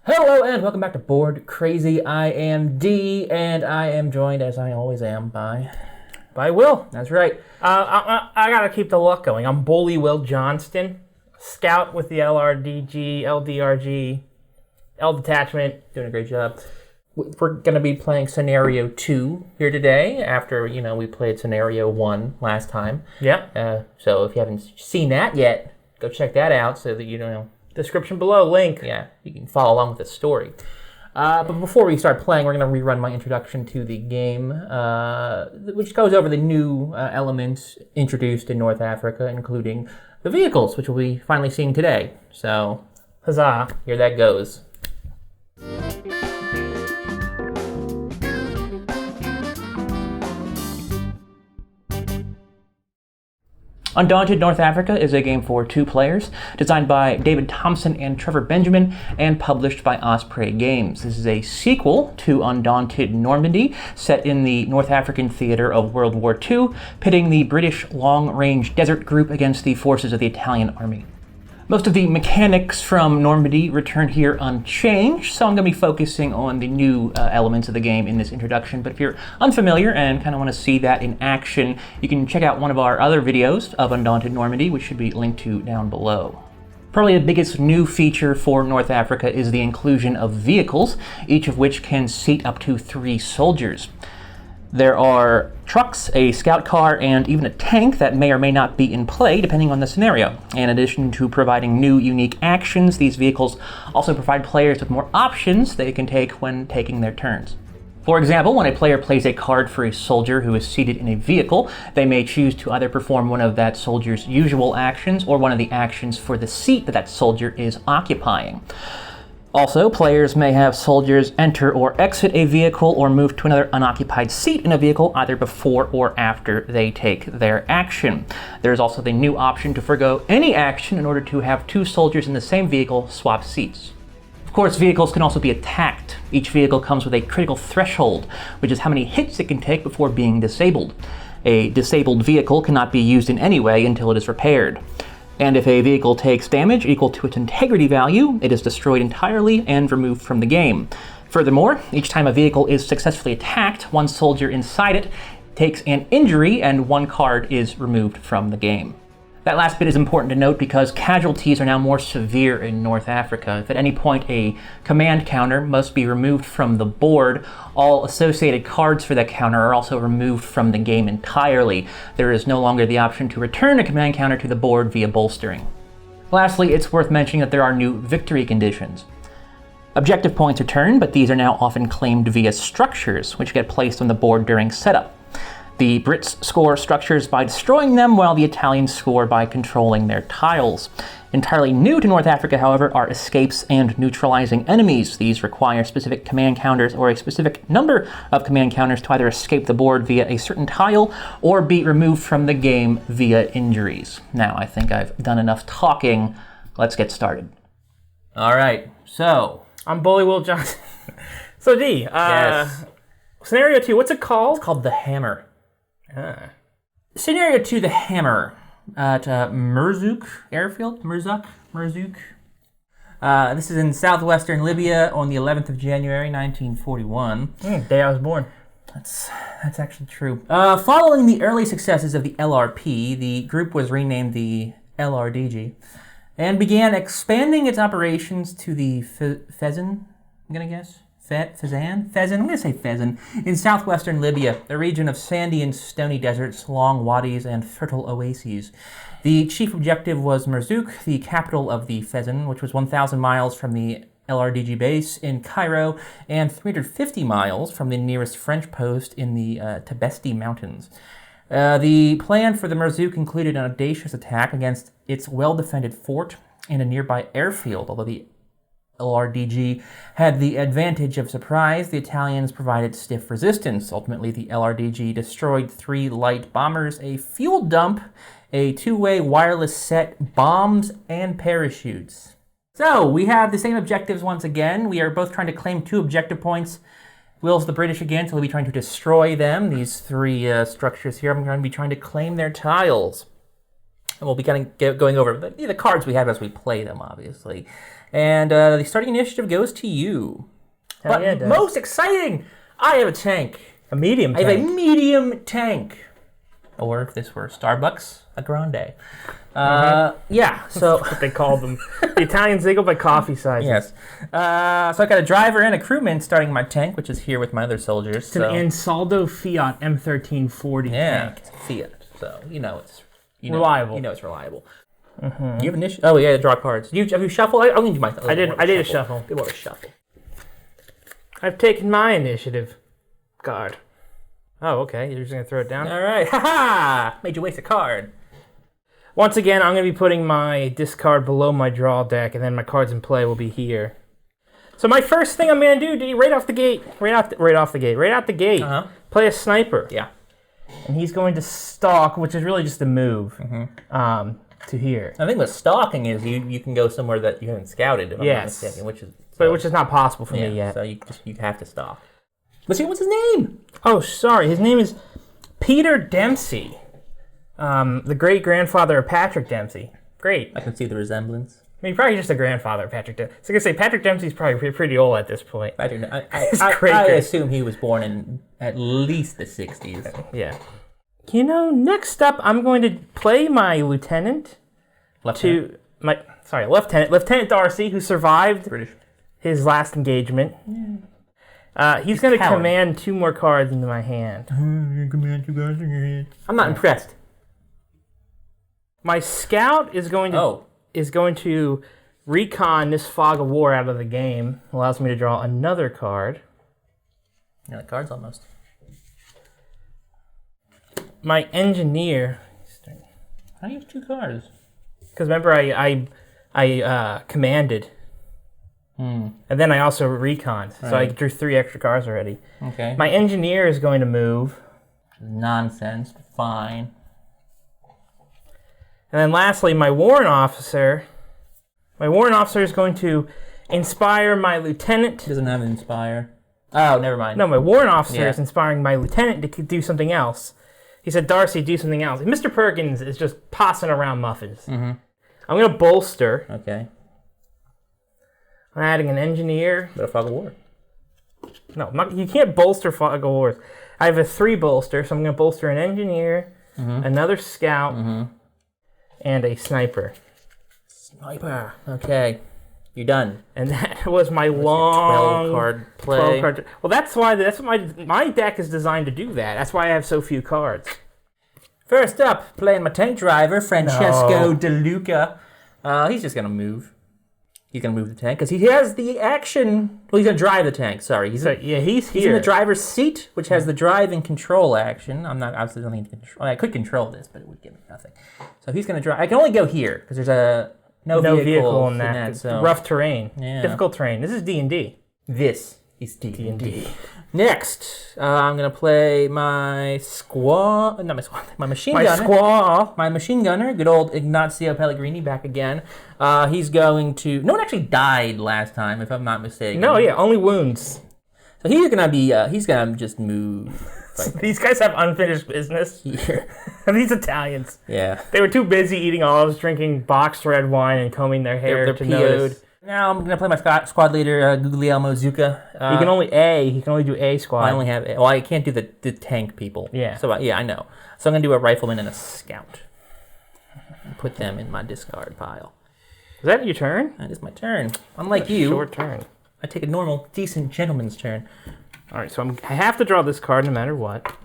Hello and welcome back to Board Crazy. I am D, and I am joined, as I always am, by Will. That's right. I gotta keep the luck going. I'm Bully Will Johnston, scout with the LRDG, LDRG, L Detachment. Doing a great job. We're going to be playing Scenario 2 here today, after, we played Scenario 1 last time. Yep. So if you haven't seen that yet, go check that out so that you know. Description below, link. Yeah, you can follow along with the story. But before we start playing, we're going to rerun my introduction to the game, which goes over the new elements introduced in North Africa, including the vehicles, which we'll be finally seeing today. So, Huzzah. Here that goes. Undaunted North Africa is a game for 2 players, designed by David Thompson and Trevor Benjamin, and published by Osprey Games. This is a sequel to Undaunted Normandy, set in the North African theater of World War II, pitting the British long-range desert group against the forces of the Italian army. Most of the mechanics from Normandy return here unchanged, so I'm going to be focusing on the new elements of the game in this introduction. But if you're unfamiliar and kind of want to see that in action, you can check out one of our other videos of Undaunted Normandy, which should be linked to down below. Probably the biggest new feature for North Africa is the inclusion of vehicles, each of which can seat up to 3 soldiers. There are trucks, a scout car, and even a tank that may or may not be in play, depending on the scenario. In addition to providing new, unique actions, these vehicles also provide players with more options they can take when taking their turns. For example, when a player plays a card for a soldier who is seated in a vehicle, they may choose to either perform one of that soldier's usual actions or one of the actions for the seat that soldier is occupying. Also, players may have soldiers enter or exit a vehicle or move to another unoccupied seat in a vehicle either before or after they take their action. There's also the new option to forgo any action in order to have 2 soldiers in the same vehicle swap seats. Of course, vehicles can also be attacked. Each vehicle comes with a critical threshold, which is how many hits it can take before being disabled. A disabled vehicle cannot be used in any way until it is repaired. And if a vehicle takes damage equal to its integrity value, it is destroyed entirely and removed from the game. Furthermore, each time a vehicle is successfully attacked, 1 soldier inside it takes an injury and 1 card is removed from the game. That last bit is important to note because casualties are now more severe in North Africa. If at any point a command counter must be removed from the board, all associated cards for that counter are also removed from the game entirely. There is no longer the option to return a command counter to the board via bolstering. Lastly, it's worth mentioning that there are new victory conditions. Objective points return, but these are now often claimed via structures, which get placed on the board during setup. The Brits score structures by destroying them, while the Italians score by controlling their tiles. Entirely new to North Africa, however, are escapes and neutralizing enemies. These require specific command counters or a specific number of command counters to either escape the board via a certain tile or be removed from the game via injuries. Now, I think I've done enough talking. Let's get started. All right, so I'm Bully Will Johnston. So D, yes. Scenario 2, what's it called? It's called The Hammer. Scenario 2, The Hammer, at Murzuq Airfield. Murzuq. This is in southwestern Libya on the 11th of January, 1941. Day I was born. That's actually true. Following the early successes of the LRP, the group was renamed the LRDG and began expanding its operations to the Fezzan, I'm going to guess? Fezzan, I'm going to say Fezzan, in southwestern Libya, a region of sandy and stony deserts, long wadis, and fertile oases. The chief objective was Murzuq, the capital of the Fezzan, which was 1,000 miles from the LRDG base in Cairo and 350 miles from the nearest French post in the Tabesti Mountains. The plan for the Murzuq included an audacious attack against its well-defended fort and a nearby airfield, although the LRDG had the advantage of surprise. The Italians provided stiff resistance. Ultimately, the LRDG destroyed 3 light bombers, a fuel dump, a 2-way wireless set, bombs, and parachutes. So, we have the same objectives once again. We are both trying to claim 2 objective points. Will's the British again, so we'll be trying to destroy them. These 3 structures here, I'm going to be trying to claim their tiles. And we'll be kind of going over the cards we have as we play them, obviously. And the starting initiative goes to you. Hell But yeah, it does. most exciting, I have a tank. A medium tank. I have a medium tank. Or if this were Starbucks, a grande. Yeah, so... That's what they called them. The Italians, they go by coffee sizes. Yes. So I got a driver and a crewman starting my tank, which is here with my other soldiers. It's an Ansaldo Fiat M1340 Yeah, tank. it's a Fiat, so you know it's... Reliable. You know it's reliable. Mm-hmm. You have initiative? Oh, yeah, draw cards. Have you shuffled? I'm going to do my... I did a shuffle. Do more shuffle. I've taken my initiative card. Oh, okay. You're just going to throw it down? All right. Ha-ha! Made you waste a card. Once again, I'm going to be putting my discard below my draw deck, and then my cards in play will be here. So my first thing I'm going to do, right out the gate, play a sniper. Yeah. And he's going to stalk, which is really just a move, to here. I think what stalking is you can go somewhere that you haven't scouted, if I'm not mistaken, which is not possible for me yet. So you have to stalk. Let's see, what's his name? Oh, sorry. His name is Peter Dempsey, the great-grandfather of Patrick Dempsey. Great. I can see the resemblance. I mean, probably just a grandfather of Patrick Dempsey. So I was going to say, Patrick Dempsey's probably pretty old at this point. I assume he was born in at least the 60s. Yeah. You know, next up, I'm going to play my lieutenant. Lieutenant Darcy, who survived British. his last engagement. He's going to command 2 more cards into my hand. I'm not impressed. My scout is going to recon this fog of war out of the game. Allows me to draw another card. Yeah, the card's almost. My engineer. How do you have 2 cards? Because remember, I commanded. And then I also reconned. So I drew 3 extra cards already. Okay. My engineer is going to move. Nonsense. Fine. And then lastly, my warrant officer. My warrant officer is going to inspire my lieutenant. He doesn't have an inspire. Oh, never mind. No, my warrant officer is inspiring my lieutenant to do something else. He said, Darcy, do something else. Mr. Perkins is just passing around muffins. Mm-hmm. I'm going to bolster. Okay. I'm adding an engineer. But a fog of war. No, you can't bolster fog of wars. I have a 3 bolster, so I'm going to bolster an engineer, another scout, and a sniper. Sniper. Okay. You're done. And that was my long 12 card play. Well, that's what my deck is designed to do that. That's why I have so few cards. First up, playing my tank driver, Francesco De Luca. He's just going to move. He's going to move the tank because he has the action. Well, he's going to drive the tank. Sorry. He's here. He's in the driver's seat, which has the drive and control action. I'm not obviously don't need to control. I could control this, but it would give me nothing. So he's going to drive. I can only go here because there's a no vehicle in that. So. Rough terrain. Yeah. Difficult terrain. This is D&D. This is D&D. Next, I'm going to play my my machine gunner. My machine gunner, good old Ignazio Pellegrini back again. He's going to... No one actually died last time, if I'm not mistaken. No, yeah, only wounds. So he's going to be... he's going to just move... These guys have unfinished business. Here. These Italians. Yeah. They were too busy eating olives, drinking boxed red wine, and combing their hair They're to PO'd. notice. Now I'm going to play my squad leader, Guglielmo Zucca. He can only do A squad. I only have... Well, I can't do the tank people. Yeah. So, I know. So I'm going to do a rifleman and a scout. And put them in my discard pile. Is that your turn? That is my turn. Unlike you, Short turn. I take a normal, decent gentleman's turn. All right, so I have to draw this card no matter what.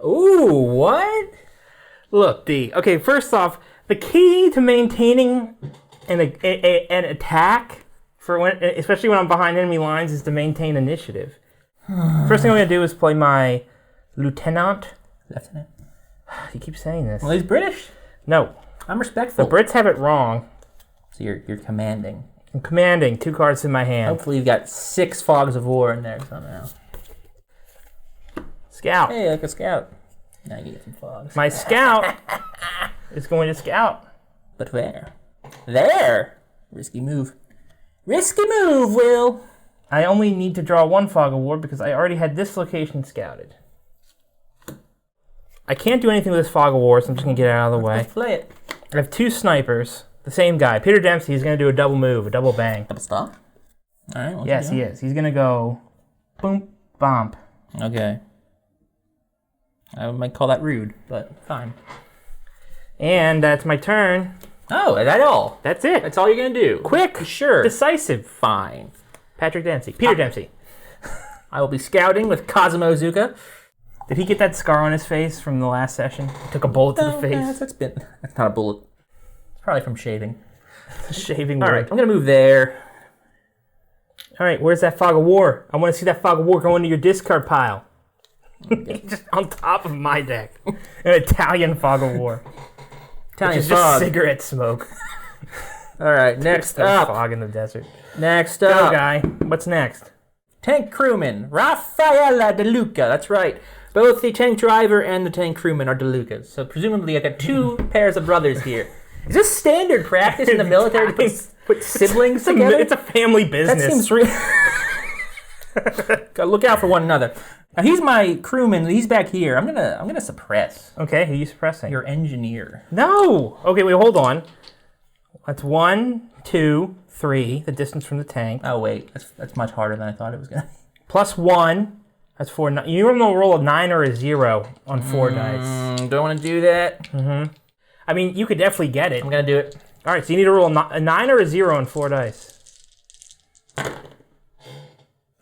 Ooh, what? Look, D. Okay, first off, the key to maintaining an attack, especially when I'm behind enemy lines, is to maintain initiative. First thing I'm going to do is play my lieutenant. Lieutenant? You keep saying this. Well, he's British. No. I'm respectful. The Brits have it wrong. So you're commanding. I'm commanding 2 cards in my hand. Hopefully you've got 6 fogs of war in there somehow. Scout. Hey, like a scout. Now you get some fogs. My scout is going to scout. But where? There! Risky move. Risky move, Will! I only need to draw 1 fog of war because I already had this location scouted. I can't do anything with this fog of war, so I'm just going to get it out of the way. Let's play it. I have 2 snipers. The same guy. Peter Dempsey is going to do a double move, a double bang. Double stop? All right. Yes, he is. He's going to go boom, bomb. Okay. I might call that rude, but fine. And that's my turn. Oh, is that all? That's it. That's all you're going to do? Quick. Sure. Decisive. Fine. Patrick Dempsey. Peter Dempsey. I will be scouting with Cosimo Zuka. Did he get that scar on his face from the last session? He took a bullet to the face. That's not a bullet. It's probably from shaving. Shaving. All right, I'm going to move there. All right, where's that fog of war? I want to see that fog of war go into your discard pile. Okay. Just on top of my deck. An Italian fog of war. Italian which is fog. just cigarette smoke. All right, next up. Fog in the desert. Next Go, up. guy. What's next? Tank crewman, Raffaella De Luca. That's right. Both the tank driver and the tank crewman are De Lucas. So presumably I got 2 pairs of brothers here. Is this standard practice in the military to put siblings together? It's a family business. That seems real. Gotta look out for one another. Now he's my crewman. He's back here. I'm gonna suppress. Okay, who are you suppressing? Your engineer. No. Okay, wait, hold on. That's 1, 2, 3. The distance from the tank. Oh wait, that's much harder than I thought it was gonna be. Plus 1. That's 4. You normally roll a 9 or a 0 on 4 dice. Don't want to do that. Mm-hmm. I mean, you could definitely get it. I'm gonna do it. All right, so you need to roll a 9 or a 0 on 4 dice.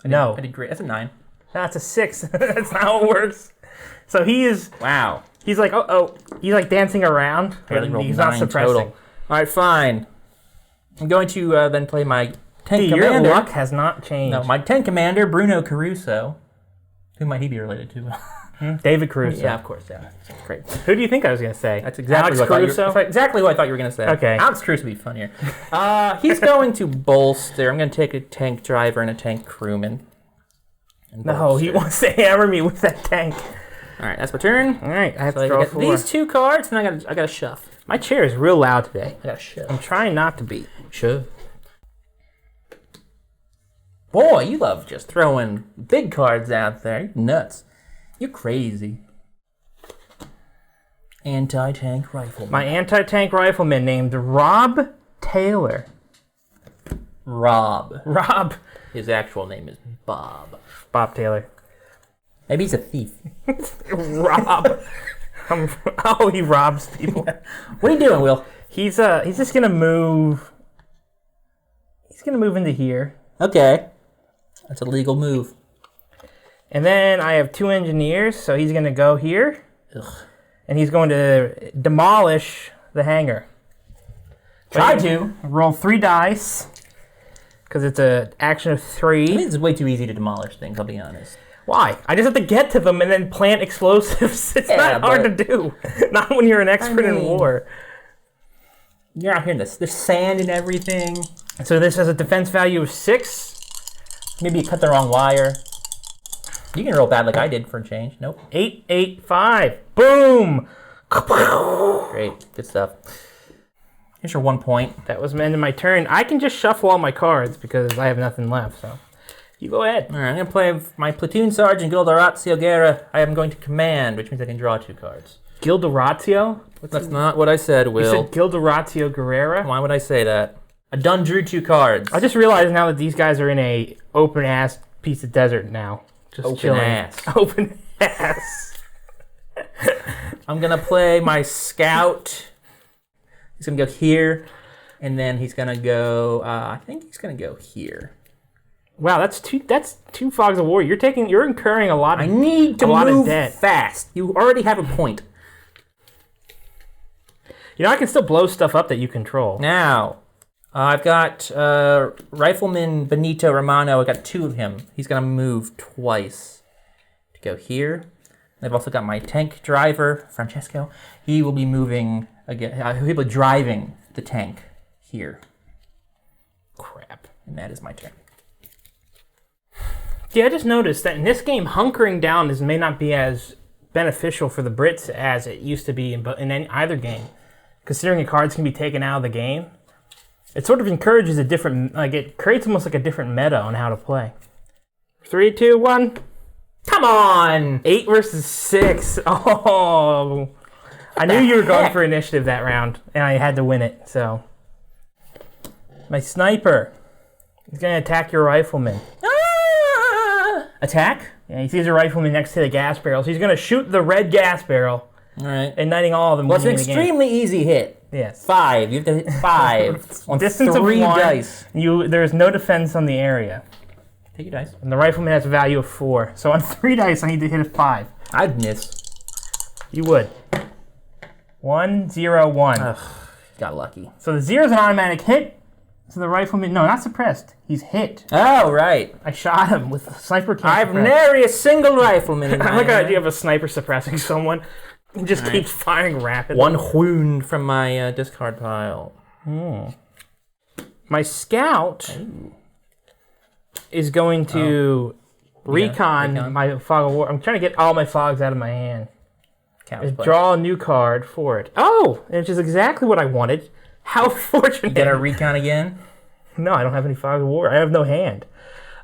No. I did great. That's a 9. That's a 6. That's not how it works. So he is. Wow. He's like, he's like dancing around. Really rolled He's not 9 suppressing. total. All right, fine. I'm going to then play my tank Your commander. luck has not changed. No, my tank commander, Bruno Caruso. Who might he be related to? David Caruso. Yeah, of course. Yeah, great. Who do you think I was going to say? That's exactly Alex Caruso? exactly what I thought you were going to say. Okay. Alex Caruso would be funnier. He's going to bolster. I'm going to take a tank driver and a tank crewman. No, he wants to hammer me with that tank. All right, that's my turn. All right, I have So to I draw got 4. these 2 cards, and I got to shove. My chair is real loud today. I got to shove. I'm trying not to be. Shove. Boy, you love just throwing big cards out there. You're nuts. You're crazy. Anti-tank rifleman. My anti-tank rifleman named Rob Taylor. Rob. Rob. His actual name is Bob. Bob Taylor. Maybe he's a thief. Rob. He robs people. What are you doing, Will? He's just gonna move. He's gonna move into here. Okay. That's a legal move. And then I have 2 engineers, so he's gonna go here. Ugh. And he's going to demolish the hangar. Try to. Roll 3 dice. Because it's an action of 3. I think it's way too easy to demolish things, I'll be honest. Why? I just have to get to them and then plant explosives. It's not hard to do. Not when you're an expert in war. You're out here in this. There's sand and everything. So this has a defense value of 6. Maybe you cut the wrong wire. You can roll bad like I did for a change. Nope. 8, 8, 5. Boom! Great. Good stuff. Here's your 1 point. That was the end of my turn. I can just shuffle all my cards because I have nothing left. So you go ahead. All right, I'm going to play my platoon sergeant, Gildorazio Guerra. I am going to command, which means I can draw 2 cards. Gildorazio? That's not what I said, Will. You said Gildorazio Guerrera? Why would I say that? I done drew 2 cards. I just realized now that these guys are in a open-ass piece of desert now. Just Open chilling. ass. Open ass. I'm going to play my scout. He's going to go here, and then he's going to go, I think he's going to go here. Wow, that's two fogs of war. You're incurring a lot of I need to of move debt. fast. You already have a point. You know, I can still blow stuff up that you control. Now, I've got Rifleman Benito Romano. I got 2 of him. He's going to move twice to go here. I've also got my tank driver, Francesco. He will be moving again. He'll be driving the tank here. Crap. And that is my turn. Yeah, I just noticed that in this game, hunkering down may not be as beneficial for the Brits as it used to be in either game. Considering your cards can be taken out of the game, it sort of encourages a different, it creates almost like a different meta on how to play. 3, 2, 1. Come on! 8 versus 6. Oh. I knew you were going for initiative that round, and I had to win it, so. My sniper is going to attack your rifleman. Attack? Yeah, he sees a rifleman next to the gas barrel, so he's going to shoot the red gas barrel. All right. Igniting all of them. Well, it's an extremely easy hit. Yes. 5. You have to hit 5 on Distance 3 of 1, dice. There's no defense on the area. Take your dice. And the rifleman has a value of 4. So on 3 dice, I need to hit a 5. I'd miss. You would. 1, 0, 1. Ugh, got lucky. So the 0 is an automatic hit. So the rifleman, no, not suppressed. He's hit. Oh, right. I shot him with a sniper can't I've suppress. nary a single rifleman in my I like the hand. idea of a sniper suppressing someone. He just keeps firing rapidly. 1 wound from my discard pile. My scout is going to recon my fog of war. I'm trying to get all my fogs out of my hand. Draw a new card for it. Oh, which is exactly what I wanted. How fortunate. Get a recon again? No, I don't have any fog of war. I have no hand.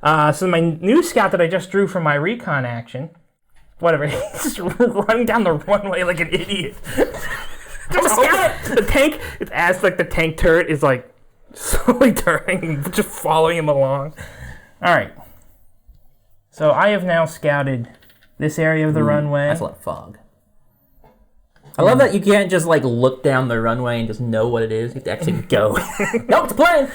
So my new scout that I just drew from my recon action, whatever, he's just running down the runway like an idiot. The tank, as like the tank turret is like slowly turning, just following him along. All right. So I have now scouted this area of the runway. That's a lot of fog. I love that you can't just like look down the runway and just know what it is. You have to actually go. Nope, it's a plane.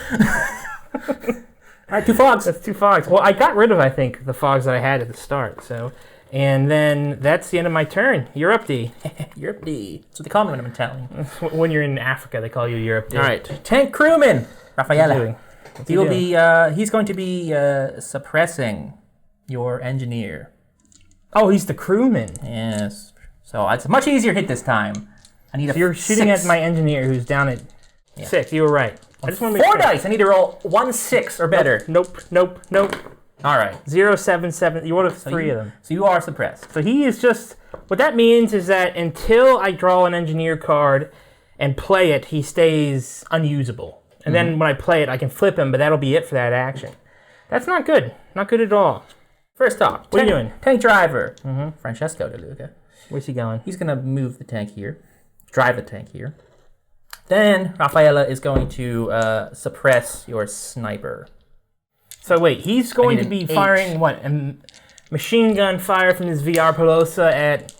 All right, 2 fogs. That's 2 fogs. Well, I got rid of, I think, the fogs that I had at the start. So, and then that's the end of my turn. You're up, D. You're up, D. That's what they call me when I'm Italian. When you're in Africa, they call you Europe D. All right, tank crewman, Raffaella. What's he doing? He's going to be suppressing your engineer. Oh, he's the crewman. Yes. So it's a much easier hit this time. I need You're shooting at my engineer who's down at 6. You were right. I just want to make 4 sure. dice. I need to roll 1 6 or better. Nope. All right. 0, 7, 7. You want 3 of them. So you are suppressed. So he is just. What that means is that until I draw an engineer card and play it, he stays unusable. And then when I play it, I can flip him, but that'll be it for that action. That's not good. Not good at all. First off, What are you doing? Tank driver. Francesco De Luca. Where's he going? He's going to move the tank here. Drive the tank here. Then Raffaella is going to suppress your sniper. So wait, he's going to an be 8. firing what? A machine gun fire from his VR Pelosa at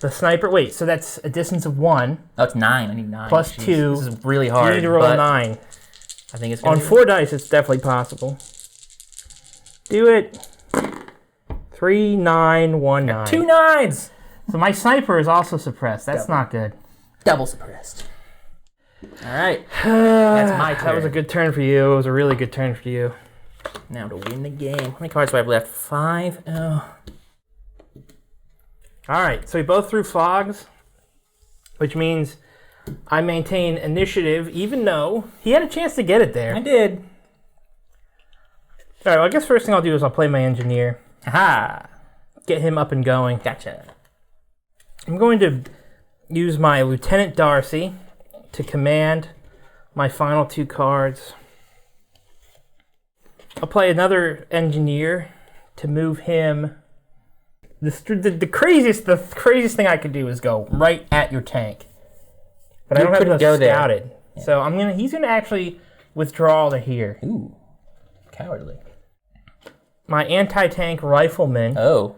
the sniper. Wait, so that's a distance of 1. Oh, it's 9. I need 9. Plus Jeez, 2. This is really hard. You need to roll but 9. I think it's going On 4 dice, it's definitely possible. Do it. 3, 9, 1, 9. 2 9s. So my sniper is also suppressed. That's not good. Double suppressed. All right. That's my turn. That was a good turn for you. It was a really good turn for you. Now to win the game. How many cards do I have left? 5. Oh. All right. So we both threw fogs, which means I maintain initiative, even though he had a chance to get it there. I did. All right. Well, I guess first thing I'll do is I'll play my engineer. Aha. Get him up and going. Gotcha. I'm going to use my Lieutenant Darcy to command my final 2 cards. I'll play another engineer to move him. The craziest thing I could do is go right at your tank, but I don't have enough scouted. Yeah. So he's gonna actually withdraw to here. Ooh, cowardly. My anti-tank rifleman. Oh.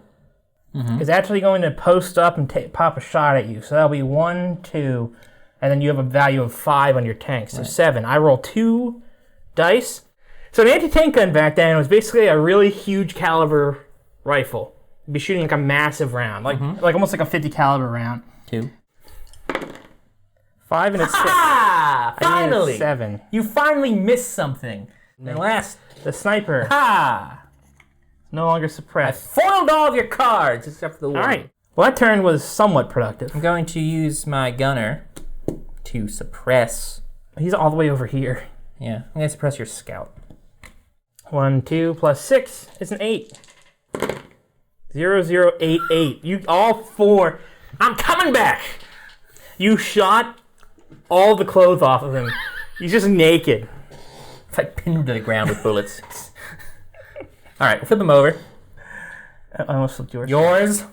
Is actually going to post up and pop a shot at you. So that'll be 1, 2, and then you have a value of 5 on your tank. So 7. I roll 2 dice. So an anti-tank gun back then was basically a really huge caliber rifle. You'd be shooting like a massive round, like almost like a 50 caliber round. 2. 5 and a 6. Ah! Finally! 7. You finally missed something. And last, The sniper. No longer suppressed. I foiled all of your cards except for the one. All right. Well, that turn was somewhat productive. I'm going to use my gunner to suppress. He's all the way over here. Yeah, I'm going to suppress your scout. 1, 2 plus 6 is an 8. 0, 0, 8, 8. You all 4. I'm coming back. You shot all the clothes off of him. He's just naked. It's like pinned to the ground with bullets. All right, we'll flip him over. I almost flipped yours. Yours.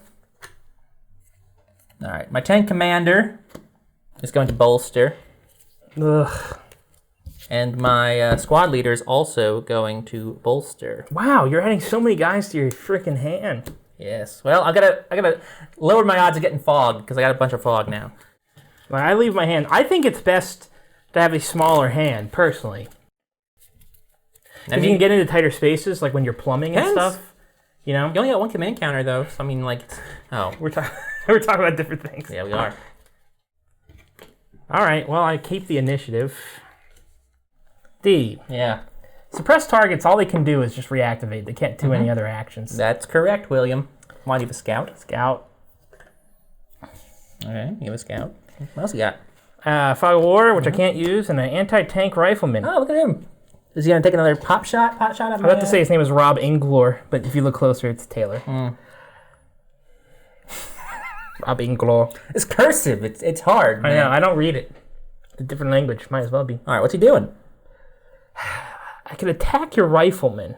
All right. My tank commander is going to bolster. Ugh. And my squad leader is also going to bolster. Wow, you're adding so many guys to your freaking hand. Yes. Well, I gotta lower my odds of getting fogged because I got a bunch of fog now. When I leave my hand, I think it's best to have a smaller hand, personally. Because you can get into tighter spaces, like when you're plumbing and stuff. You know? You only got one command counter, though, so I mean, like, We're talking about different things. Yeah, we are. All right, well, I keep the initiative. D. Yeah. Suppress targets, all they can do is just reactivate. They can't do any other actions. That's correct, William. Why do you have a scout? Scout. Okay, you have a scout. What else you got? Fog of War, which I can't use, and an anti-tank rifleman. Oh, look at him. Is he going to take another pot shot? At I was about to say his name is Rob Inglor, but if you look closer, it's Taylor. Rob Inglor. It's cursive. It's hard, man. I know, I don't read it. It's a different language, might as well be. All right, what's he doing? I can attack your rifleman.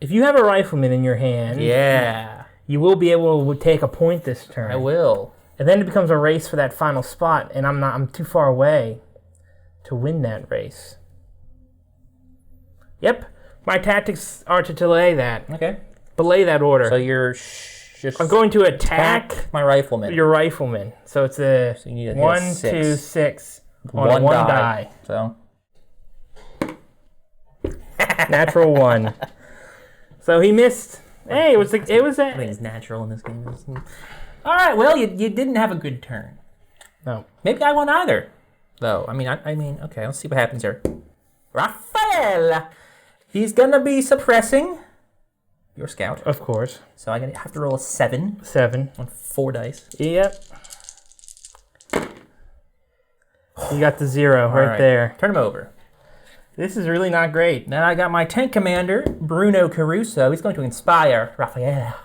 If you have a rifleman in your hand, you will be able to take a point this turn. I will. And then it becomes a race for that final spot, and I'm too far away to win that race. Yep, my tactics are to delay that. Okay. Belay that order. So you're just... I'm going to attack my rifleman. your rifleman. So it's a So you need to hit 1, 6. 2, 6 on one die. So... Natural 1. So he missed. Hey, it was Everything's natural in this game. All right, well, you didn't have a good turn. No. Maybe I won't either, though. I mean, okay, let's see what happens here. Raphael! He's gonna be suppressing your scout. Of course. So I'm gonna have to roll a 7 7. on 4 dice. Yep. You got the 0 right there. Turn him over. This is really not great. Then I got my tank commander, Bruno Caruso. He's going to inspire Raphael.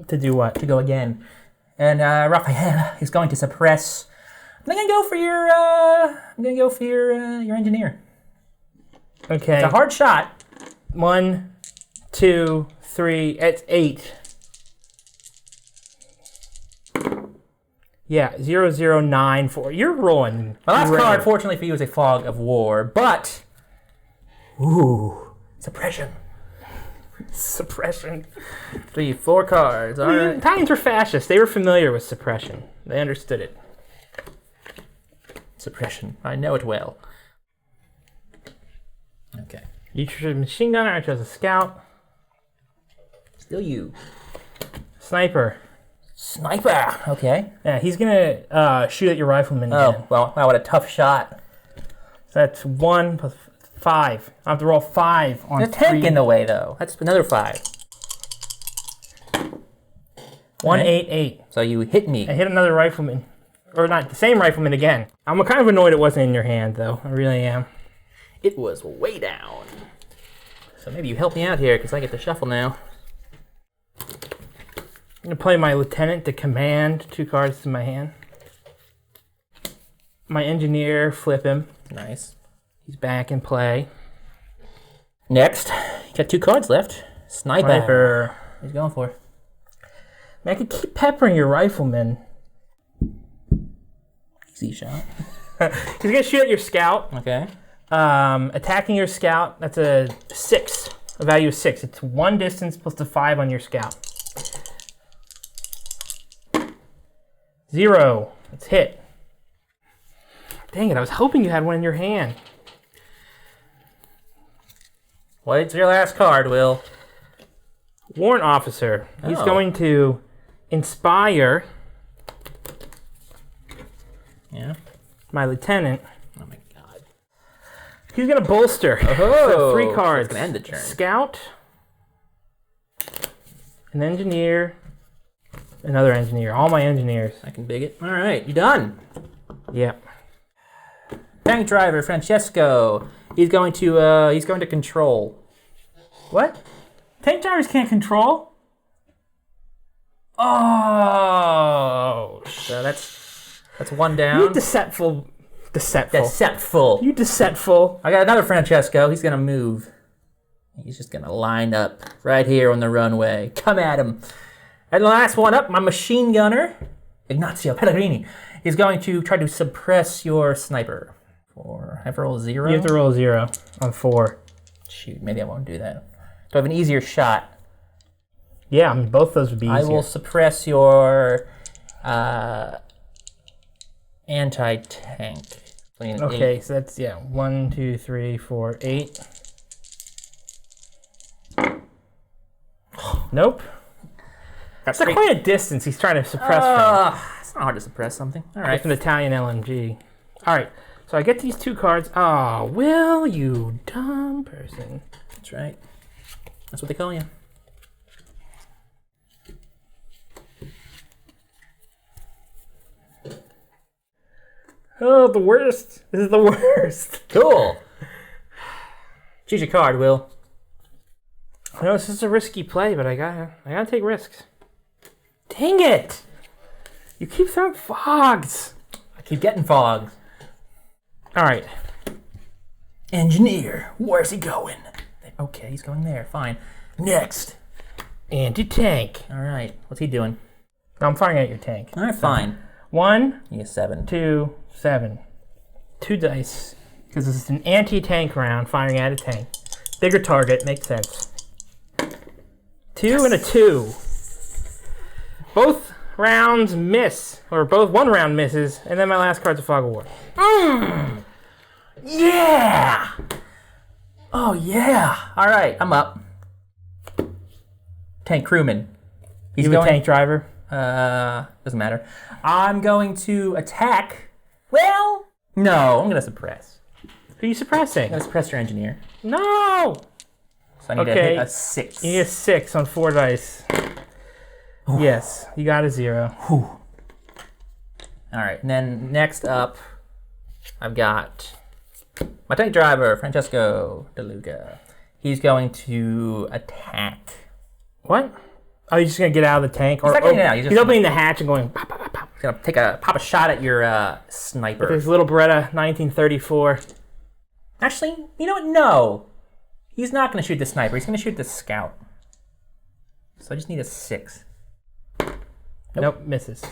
To do what? To go again. And Raphael is going to suppress. I'm gonna go for your engineer. Okay. It's a hard shot. 1, 2, 3. It's 8. Yeah, 0, 0, 9, 4. You're rolling. My last great. card, fortunately for you, is a fog of war, but suppression. Suppression. 3, 4 cards. All The right. Italians were fascists. They were familiar with suppression. They understood it. Suppression. I know it well. Okay. You chose a machine gunner. I chose a scout. Still you. Sniper. Sniper. Okay. Yeah, he's gonna shoot at your rifleman again. Oh, well, wow, what a tough shot. So that's 1 plus 5. I have to roll 5 on There's a tank 3. in the way, though. That's another 5. 1, 8, 8. So you hit me. I hit another rifleman. Or not, the same rifleman again. I'm kind of annoyed it wasn't in your hand, though. I really am. It was way down. So maybe you help me out here, because I get to shuffle now. I'm going to play my lieutenant to command 2 cards to my hand. My engineer, flip him. Nice. He's back in play. Next, you got 2 cards left. Sniper. Sniper. What are you going for? Man, I could keep peppering your rifleman. Easy shot. He's going to shoot at your scout. Okay. Attacking your scout, that's a 6. A value of 6. It's 1 distance plus the 5 on your scout. 0. It's hit. Dang it, I was hoping you had one in your hand. What's your last card, Will? Warrant officer. He's Oh. going to inspire my lieutenant. Oh my god. He's going to bolster. Oh, So 3 cards. That's gonna end the turn. Scout. An engineer. Another engineer. All my engineers. I can big it. All right, you done. Yep. Tank driver Francesco. He's going to control. What? Tank drivers can't control? Oh. So that's 1 down. You deceptful. Deceptful. You deceptful. I got another Francesco. He's gonna move He's just gonna line up right here on the runway. Come at him. And the last one up, my machine gunner, Ignazio Pellegrini, is going to try to suppress your sniper. I have to roll 0? You have to roll 0 on 4. Shoot, maybe I won't do that. Do I have an easier shot? Yeah, I mean, both those would be easier. I will suppress your anti-tank. Okay, 8. So that's, 1, 2, 3, 4, 8. Nope. That's quite a distance he's trying to suppress from. It's not hard to suppress something. All right. It's an Italian LMG. All right, so I get these 2 cards. Oh, Will, you dumb person. That's right. That's what they call you. Oh, the worst. This is the worst. Cool. Choose your card, Will. I know this is a risky play, but I gotta take risks. Dang it! You keep throwing fogs. I keep getting fogs. All right. Engineer, where's he going? Okay, he's going there. Fine. Next. Anti-tank. All right. What's he doing? No, I'm firing at your tank. All right, fine. 1, You get 7. 2, 7. 2 dice. Because this is an anti-tank round firing at a tank. Bigger target, makes sense. 2 and a 2. Both rounds miss, or one round misses, and then my last card's a fog of war. Yeah! Oh, yeah. All right, I'm up. Tank crewman. He's You a tank driver? Doesn't matter. I'm going to attack. Well, no, I'm going to suppress. Who are you suppressing? I'm going to suppress your engineer. No! So I need to hit a 6. You get 6 on 4 dice. Ooh. Yes, you got a 0. Ooh. All right, and then next up, I've got my tank driver, Francesco DeLuca. He's going to attack. What? Oh, you're just going to get out of the tank? He's not getting out. He's opening the hatch and going pop, pop, pop, pop. He's going to pop a shot at your sniper. With his little Beretta 1934. Actually, you know what? No. He's not going to shoot the sniper. He's going to shoot the scout. So I just need a 6. Nope, misses.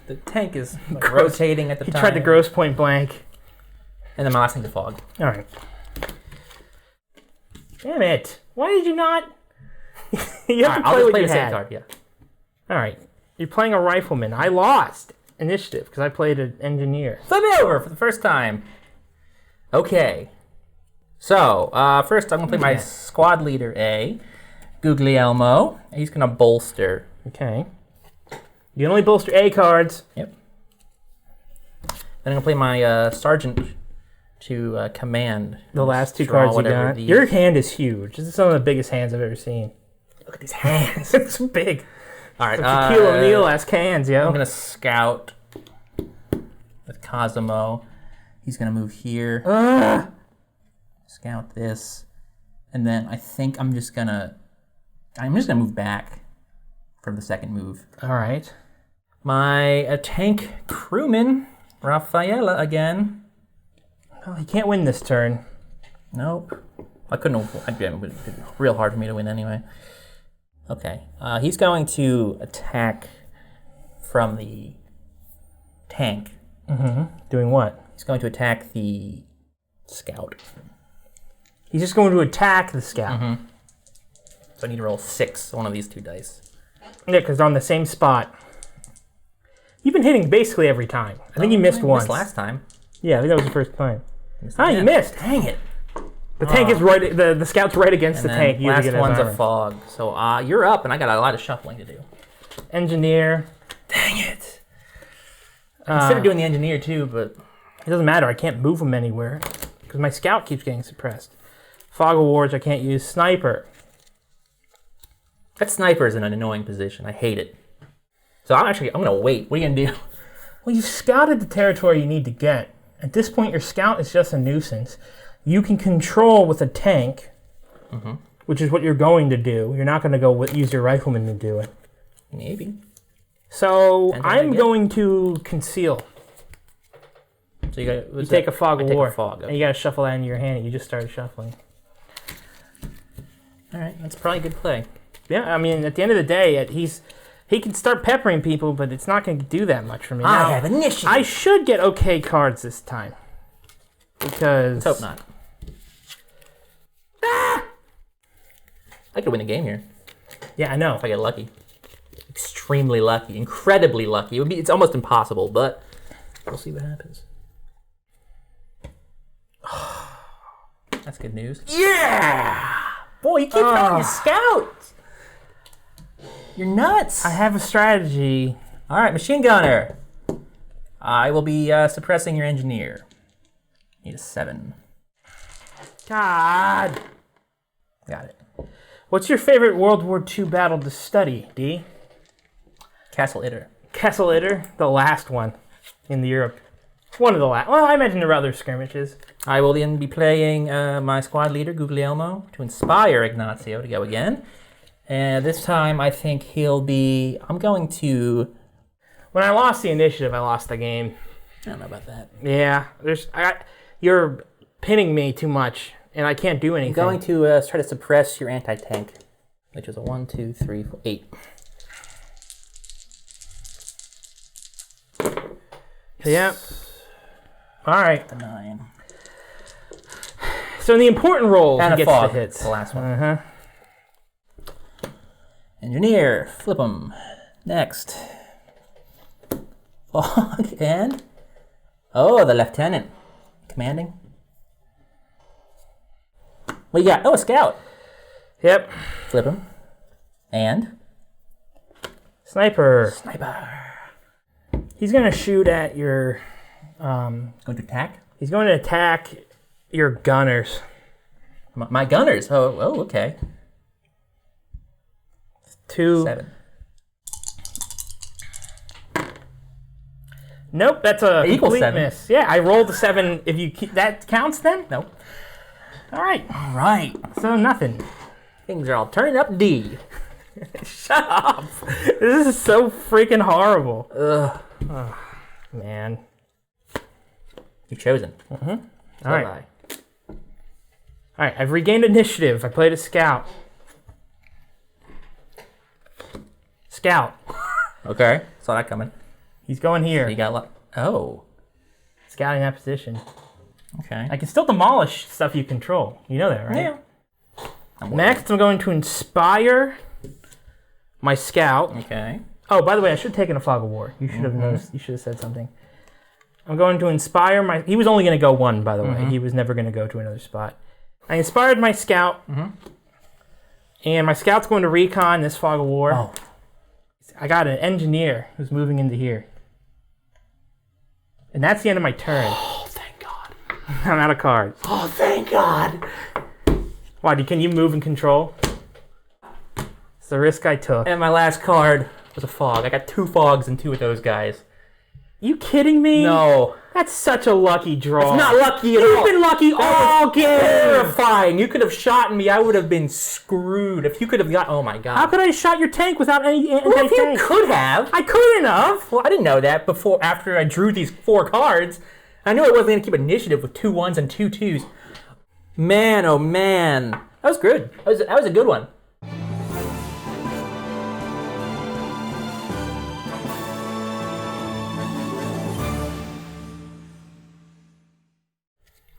The tank is like rotating at the time. He tried to gross point blank. And then my last thing's a fog. All right. Damn it. Why did you not? You have to play what you had. Card, yeah. All right. You're playing a rifleman. I lost initiative because I played an engineer. Flip me over for the first time. Okay. So, first I'm going to play my squad leader A, Guglielmo. He's going to bolster. Okay. You can only bolster A cards. Yep. Then I'm going to play my sergeant to command. The last 2 cards you got. Your hand is huge. This is some of the biggest hands I've ever seen. Look at these hands. It's big. All right. Shaquille O'Neal-esque hands, yo. I'm going to scout with Cosimo. He's going to move here. Scout this. And then I think I'm just going to move back for the second move. All right. My tank crewman, Raffaella again. Oh, he can't win this turn. Nope. It'd be real hard for me to win anyway. Okay. He's going to attack from the tank. Mm-hmm. Doing what? He's going to attack the scout. He's just going to attack the scout. Mm-hmm. So I need to roll 6 on one of these 2 dice. Yeah, because they're on the same spot. You've been hitting basically every time. I think you missed once. Missed last time. Yeah, I think that was the first time. You missed. Dang it. The tank is right. The scout's right against the tank. Last one's a fog. So you're up, and I got a lot of shuffling to do. Engineer. Dang it. I considered doing the engineer too, but it doesn't matter. I can't move him anywhere because my scout keeps getting suppressed. Fog of Wars. I can't use sniper. That sniper is in an annoying position. I hate it. So I'm going to wait. What are you going to do? Well, you've scouted the territory you need to get. At this point, your scout is just a nuisance. You can control with a tank, which is what you're going to do. You're not going to go use your rifleman to do it. Maybe. So I'm going to conceal. So you take a fog of war. Fog, okay. And you got to shuffle that into your hand. You just started shuffling. All right, that's probably a good play. Yeah, I mean, at the end of the day, he can start peppering people, but it's not going to do that much for me. I Now, have initiative. I should get okay cards this time. Because... Let's hope not. Ah! I could win the game here Yeah, I know. if I get lucky. Extremely lucky, incredibly lucky. It's almost impossible, but we'll see what happens. That's good news. Yeah! Boy, you keep telling your scouts. You're nuts. I have a strategy. All right, machine gunner. I will be suppressing your engineer. Need a 7. God. Got it. What's your favorite World War II battle to study, D? Castle Itter. Kessel Itter, the last one in Europe. One of the last. Well, I imagine there were other skirmishes. I will then be playing my squad leader, Guglielmo, to inspire Ignazio to go again. And this time I think he'll be... I'm going to... When I lost the initiative, I lost the game. I don't know about that. Yeah, you're pinning me too much, and I can't do anything. I'm going to try to suppress your anti-tank, which is a 1, 2, 3, 4, 8. Yep. All right. A 9. So in the important roles, And he a gets fog. the hits. The last one. Uh-huh. Engineer, flip him. Next. Fog and... Oh, the lieutenant. Commanding. What you got? Oh, a scout. Yep. Flip him. And... Sniper. Sniper. He's going to shoot at your... Going to attack? He's going to attack your gunners. My gunners. Oh, okay. 2. 7. Nope, that's a Equals complete 7. miss. Yeah, I rolled a 7. If you that counts then? Nope. All right. All right. So nothing. Things are all turning up D. Shut up. This is so freaking horrible. Ugh. Oh, man. You've chosen. Mm-hmm. So All right. have I. All right, I've regained initiative. I played a scout. Scout. Okay. Saw that coming. He's going here. You got luck. Oh. Scouting that position. Okay. I can still demolish stuff you control. You know that, right? Yeah. Next, I'm going to inspire my scout. Okay. Oh, by the way, I should have taken a fog of war. You should have noticed. You should have said something. I'm going to inspire my... He was only going to go 1, by the way. He was never going to go to another spot. I inspired my scout. And my scout's going to recon this fog of war. Oh. I got an engineer who's moving into here. And that's the end of my turn. Oh, thank God. I'm out of cards. Oh, thank God. Why, can you move and control? It's the risk I took. And my last card was a fog. I got 2 fogs and 2 of those guys. You kidding me? No. That's such a lucky draw. It's not lucky at all. You've been lucky all game. Terrifying. You could have shot me. I would have been screwed. If you could have got... Oh, my God. How could I have shot your tank without any Well, if anti-tank? you could have. I couldn't have. Well, I didn't know that after I drew these 4 cards. I knew I wasn't going to keep initiative with 2 1s and 2 2s. Man, oh man. That was good. That was a good one.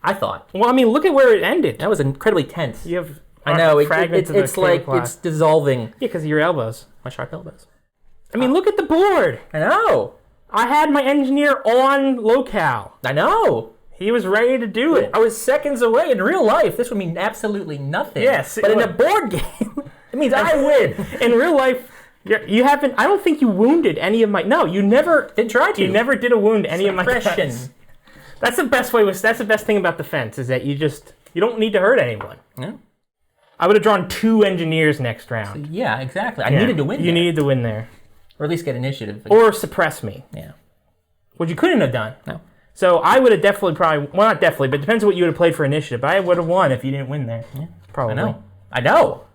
I thought. Well, I mean, look at where it ended. That was incredibly tense. You have I know. fragments of the It's like tablecloth. it's dissolving. Yeah, because of your elbows. My sharp elbows. I mean, look at the board. I know. I had my engineer on locale. I know. He was ready to do it. I was seconds away. In real life, this would mean absolutely nothing. Yes, But it in a would. board game, it means I win. In real life, you haven't. I don't think you wounded any of my. No, you never. Didn't try to. You never did a wound any of my Suppression. guys. That's the best way. That's the best thing about defense is that you don't need to hurt anyone. Yeah. I would have drawn 2 engineers next round. Yeah, exactly. I Yeah. needed to win. You there. needed to win there, Or at least get initiative. or suppress me, Yeah. which you couldn't have done. No. So I would have definitely well, not definitely, but it depends on what you would have played for initiative. But I would have won if you didn't win there. Yeah, probably. I know.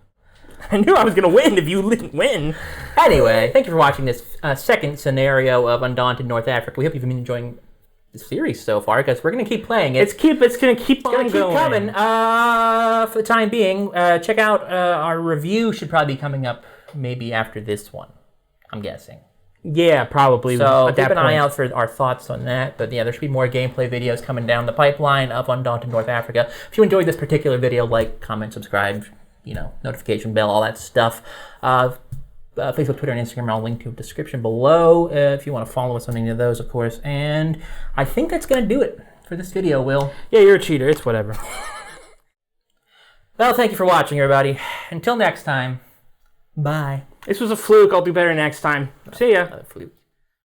I knew I was going to win if you didn't win. Anyway, thank you for watching this second scenario of Undaunted North Africa. We hope you've been enjoying series so far, because we're going to keep playing it. It's going to keep on Gonna keep going. coming. For the time being, check out our review. Should probably be coming up maybe after this one, I'm guessing. Yeah, probably. So at keep that an eye point. out for our thoughts on that. But yeah, there should be more gameplay videos coming down the pipeline of Undaunted North Africa. If you enjoyed this particular video, like, comment, subscribe, notification bell, all that stuff. Facebook, Twitter, and Instagram are all linked to the description below if you want to follow us on any of those, of course. And I think that's going to do it for this video, Will. Yeah, you're a cheater. It's whatever. Well, thank you for watching, everybody. Until next time, bye. This was a fluke. I'll do better next time. See ya. Fluke.